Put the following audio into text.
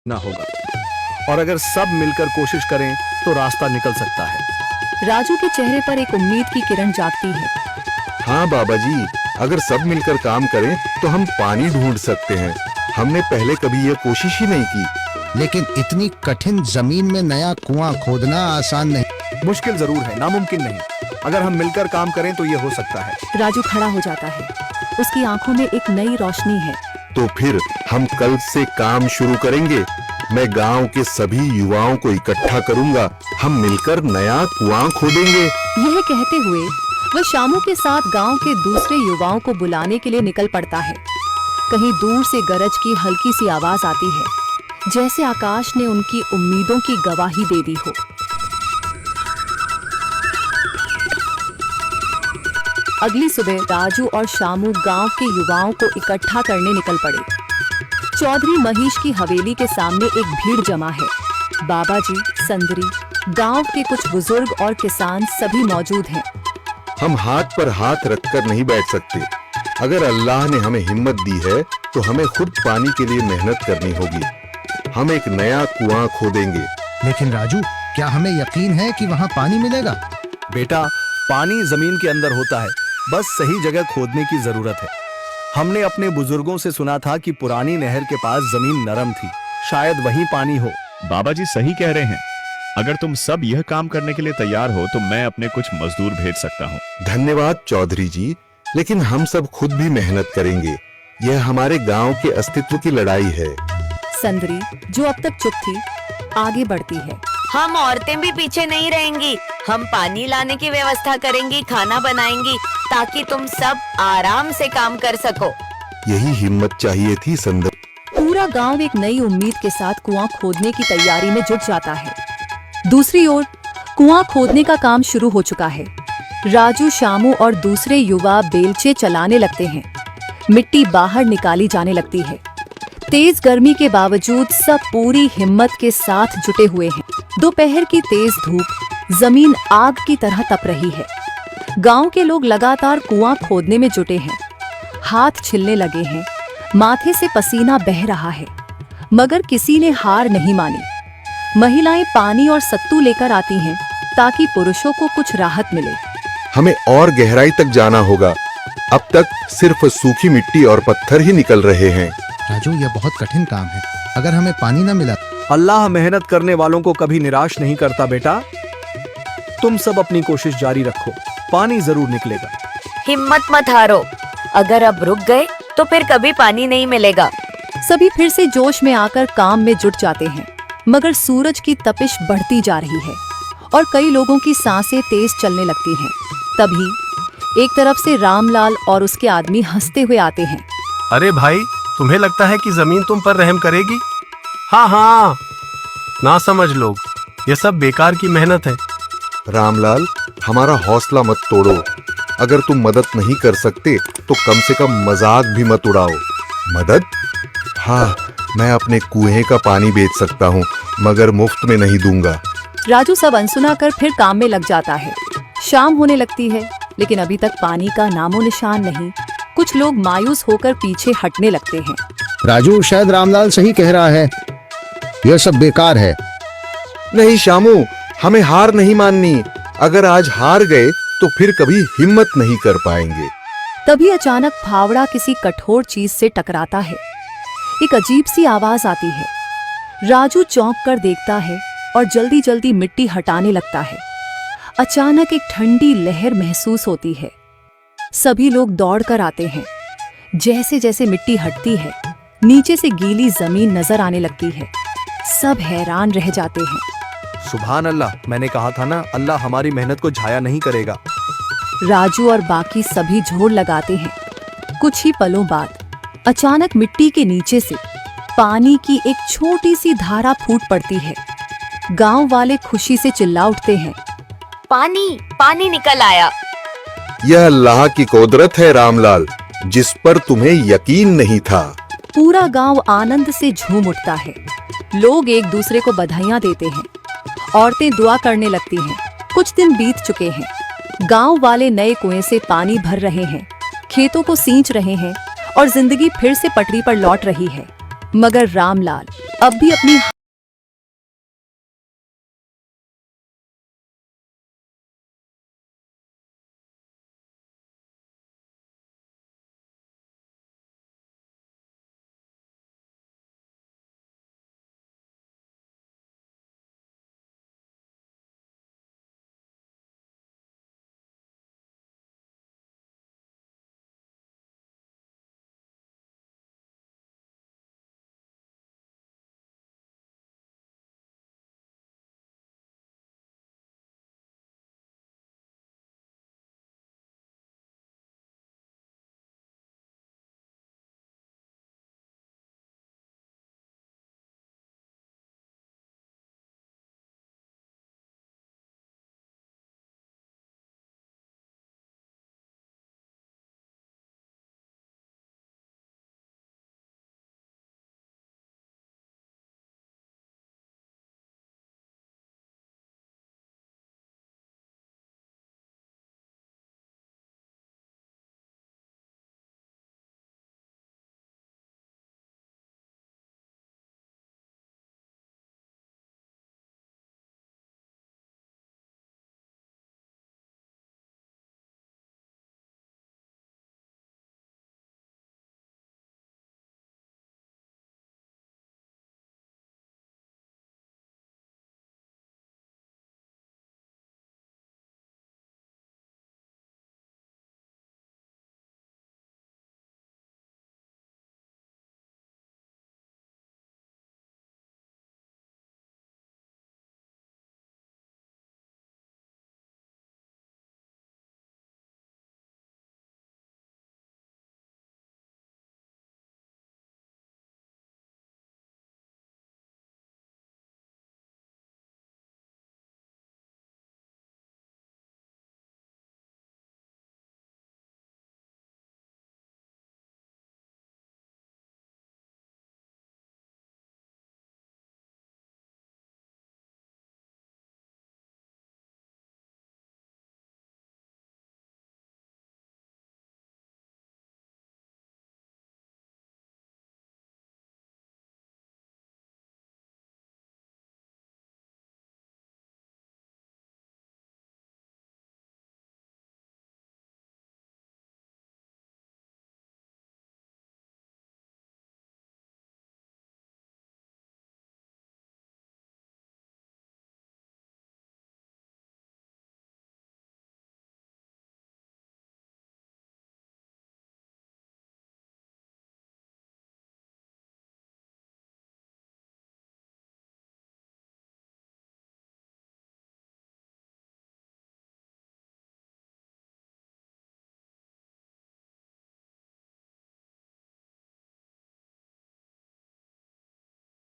ना होगा, और अगर सब मिलकर कोशिश करें तो रास्ता निकल सकता है। राजू के चेहरे पर एक उम्मीद की किरण जागती है। हाँ बाबा जी, अगर सब मिलकर काम करें तो हम पानी ढूंढ सकते हैं। हमने पहले कभी ये कोशिश ही नहीं की। लेकिन इतनी कठिन जमीन में नया कुआं खोदना आसान नहीं। मुश्किल जरूर है, नामुमकिन नहीं। अगर हम मिलकर काम करें तो ये हो सकता है। राजू खड़ा हो जाता है। उसकी आंखों में एक नई रोशनी है। तो फिर हम कल से काम शुरू करेंगे। मैं गांव के सभी युवाओं को इकट्ठा करूंगा। हम मिलकर नया कुआं खोदेंगे। यह कहते हुए वह शामू के साथ गांव के दूसरे युवाओं को बुलाने के लिए निकल पड़ता है। कहीं दूर से गरज की हल्की सी आवाज आती है, जैसे आकाश ने उनकी उम्मीदों की गवाही दे दी हो। अगली सुबह राजू और शामू गांव के युवाओं को इकट्ठा करने निकल पड़े। चौधरी महेश की हवेली के सामने एक भीड़ जमा है। बाबा जी, संदरी, गांव के कुछ बुजुर्ग और किसान सभी मौजूद हैं। हम हाथ पर हाथ रखकर नहीं बैठ सकते। अगर अल्लाह ने हमें हिम्मत दी है तो हमें खुद पानी के लिए मेहनत करनी होगी। हम एक नया कुआं खोदेंगे। लेकिन राजू, क्या हमें यकीन है कि वहाँ पानी मिलेगा? बेटा, पानी जमीन के अंदर होता है, बस सही जगह खोदने की जरूरत है। हमने अपने बुजुर्गों से सुना था कि पुरानी नहर के पास जमीन नरम थी, शायद वहीं पानी हो। बाबा जी सही कह रहे हैं। अगर तुम सब यह काम करने के लिए तैयार हो तो मैं अपने कुछ मजदूर भेज सकता हूँ। धन्यवाद चौधरी जी, लेकिन हम सब खुद भी मेहनत करेंगे। यह हमारे गांव के अस्तित्व की लड़ाई है। संदरी, जो अब तक चुप थी, आगे बढ़ती है। हम औरतें भी पीछे नहीं रहेंगी। हम पानी लाने की व्यवस्था करेंगी, खाना बनाएंगी, ताकि तुम सब आराम से काम कर सको। यही हिम्मत चाहिए थी संदर। पूरा गांव एक नई उम्मीद के साथ कुआं खोदने की तैयारी में जुट जाता है। दूसरी ओर कुआं खोदने का काम शुरू हो चुका है। राजू, शामू और दूसरे युवा बेलचे चलाने लगते हैं। मिट्टी बाहर निकाली जाने लगती है। तेज गर्मी के बावजूद सब पूरी हिम्मत के साथ जुटे हुए हैं। दोपहर की तेज धूप जमीन आग की तरह तप रही है। गांव के लोग लगातार कुआं खोदने में जुटे हैं। हाथ छिलने लगे हैं, माथे से पसीना बह रहा है, मगर किसी ने हार नहीं मानी। महिलाएं पानी और सत्तू लेकर आती हैं ताकि पुरुषों को कुछ राहत मिले। हमें और गहराई तक जाना होगा। अब तक सिर्फ सूखी मिट्टी और पत्थर ही निकल रहे हैं। राजू, यह बहुत कठिन काम है। अगर हमें पानी न मिला? अल्लाह मेहनत करने वालों को कभी निराश नहीं करता बेटा। तुम सब अपनी कोशिश जारी रखो, पानी जरूर निकलेगा। हिम्मत मत हारो। अगर अब रुक गए तो फिर कभी पानी नहीं मिलेगा। सभी फिर से जोश में आकर काम में जुट जाते हैं, मगर सूरज की तपिश बढ़ती जा रही है और कई लोगों की सांसें तेज चलने लगती हैं। तभी एक तरफ से रामलाल और उसके आदमी हंसते हुए आते हैं। अरे भाई, तुम्हें लगता है कि जमीन तुम पर रहम करेगी? हाँ हाँ, ना समझ लोग, ये सब बेकार की मेहनत है। रामलाल, हमारा हौसला मत तोड़ो। अगर तुम मदद नहीं कर सकते तो कम से कम मजाक भी मत उड़ाओ। मदद? हाँ, मैं अपने कुएं का पानी बेच सकता हूँ, मगर मुफ्त में नहीं दूंगा। राजू सब अनसुना कर फिर काम में लग जाता है। शाम होने लगती है, लेकिन अभी तक पानी का नामो निशान नहीं। कुछ लोग मायूस होकर पीछे हटने लगते हैं। राजू, शायद रामलाल सही कह रहा है। यह सब बेकार है। नहीं शामू, हमें हार नहीं माननी। अगर आज हार गए तो फिर कभी हिम्मत नहीं कर पाएंगे। तभी अचानक फावड़ा किसी कठोर चीज से टकराता है। एक अजीब सी आवाज आती है। राजू चौंक कर देखता है और जल्दी जल्दी मिट्टी हटाने लगता है। अचानक एक ठंडी लहर महसूस होती है। सभी लोग दौड़कर आते हैं। जैसे जैसे मिट्टी हटती है, नीचे से गीली जमीन नजर आने लगती है। सब हैरान रह जाते हैं। सुभान अल्लाह, मैंने कहा था ना, अल्लाह हमारी मेहनत को जाया नहीं करेगा। राजू और बाकी सभी जोर लगाते हैं। कुछ ही पलों बाद अचानक मिट्टी के नीचे से पानी की एक छोटी सी धारा फूट पड़ती है। गांव वाले खुशी से चिल्ला उठते हैं। पानी पानी निकल आया। यह अल्लाह की कुदरत है रामलाल, जिस पर तुम्हें यकीन नहीं था। पूरा गांव आनंद से झूम उठता है। लोग एक दूसरे को बधाइयां देते हैं। औरतें दुआ करने लगती हैं। कुछ दिन बीत चुके हैं। गांव वाले नए कुएं से पानी भर रहे हैं, खेतों को सींच रहे हैं और जिंदगी फिर से पटरी पर लौट रही है। मगर रामलाल अब भी अपनी